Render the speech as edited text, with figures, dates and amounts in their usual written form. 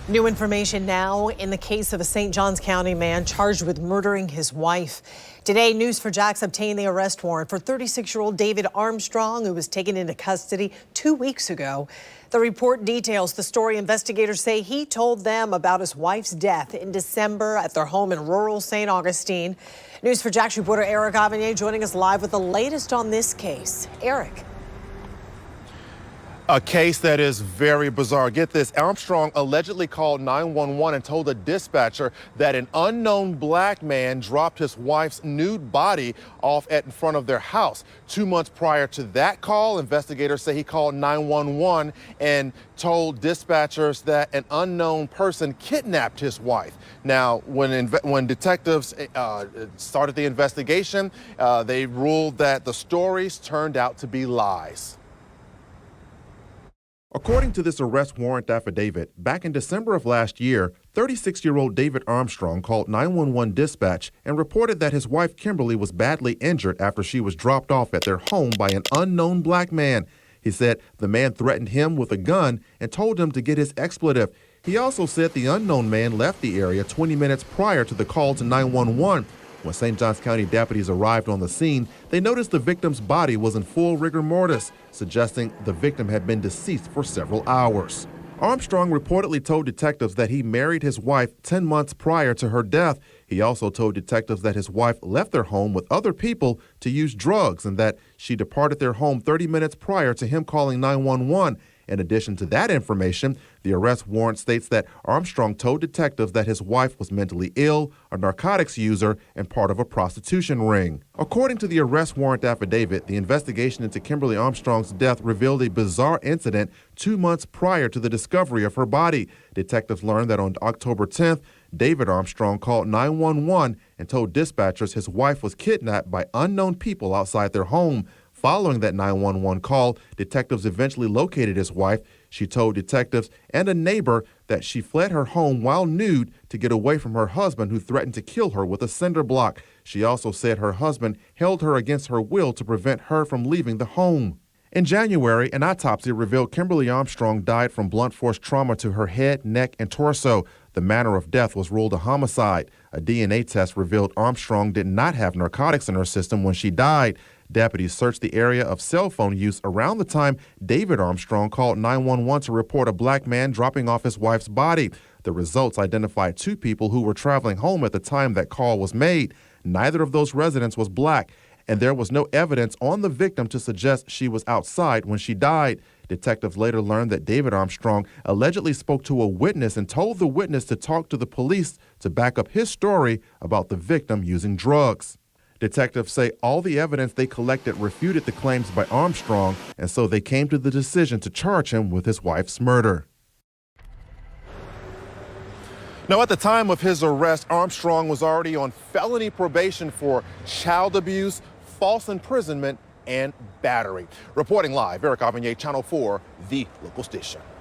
New information now in the case of a St. Johns County man charged with murdering his wife. Today, News4Jax obtained the arrest warrant for 36-year-old David Armstrong, who was taken into custody 2 weeks ago. The report details the story. Investigators say he told them about his wife's death in December at their home in rural St. Augustine. News4Jax reporter Eric Avanier joining us live with the latest on this case. Eric. A case that is very bizarre. Get this, Armstrong allegedly called 911 and told a dispatcher that an unknown black man dropped his wife's nude body off in front of their house. 2 months prior to that call, investigators say he called 911 and told dispatchers that an unknown person kidnapped his wife. Now, when detectives started the investigation, they ruled that the stories turned out to be lies. According to this arrest warrant affidavit, back in December of last year, 36-year-old David Armstrong called 911 dispatch and reported that his wife Kimberly was badly injured after she was dropped off at their home by an unknown black man. He said the man threatened him with a gun and told him to get his expletive. He also said the unknown man left the area 20 minutes prior to the call to 911. When St. Johns County deputies arrived on the scene, they noticed the victim's body was in full rigor mortis, suggesting the victim had been deceased for several hours. Armstrong reportedly told detectives that he married his wife 10 months prior to her death. He also told detectives that his wife left their home with other people to use drugs and that she departed their home 30 minutes prior to him calling 911. In addition to that information, the arrest warrant states that Armstrong told detectives that his wife was mentally ill, a narcotics user, and part of a prostitution ring. According to the arrest warrant affidavit, the investigation into Kimberly Armstrong's death revealed a bizarre incident 2 months prior to the discovery of her body. Detectives learned that on October 10th, David Armstrong called 911 and told dispatchers his wife was kidnapped by unknown people outside their home. Following that 911 call, detectives eventually located his wife. She told detectives and a neighbor that she fled her home while nude to get away from her husband, who threatened to kill her with a cinder block. She also said her husband held her against her will to prevent her from leaving the home. In January, an autopsy revealed Kimberly Armstrong died from blunt force trauma to her head, neck, and torso. The manner of death was ruled a homicide. A DNA test revealed Armstrong did not have narcotics in her system when she died. Deputies searched the area of cell phone use around the time David Armstrong called 911 to report a black man dropping off his wife's body. The results identified 2 people who were traveling home at the time that call was made. Neither of those residents was black, and there was no evidence on the victim to suggest she was outside when she died. Detectives later learned that David Armstrong allegedly spoke to a witness and told the witness to talk to the police to back up his story about the victim using drugs. Detectives say all the evidence they collected refuted the claims by Armstrong, and so they came to the decision to charge him with his wife's murder. Now, at the time of his arrest, Armstrong was already on felony probation for child abuse, false imprisonment, and battery. Reporting live, Eric Avanier, Channel 4, the local station.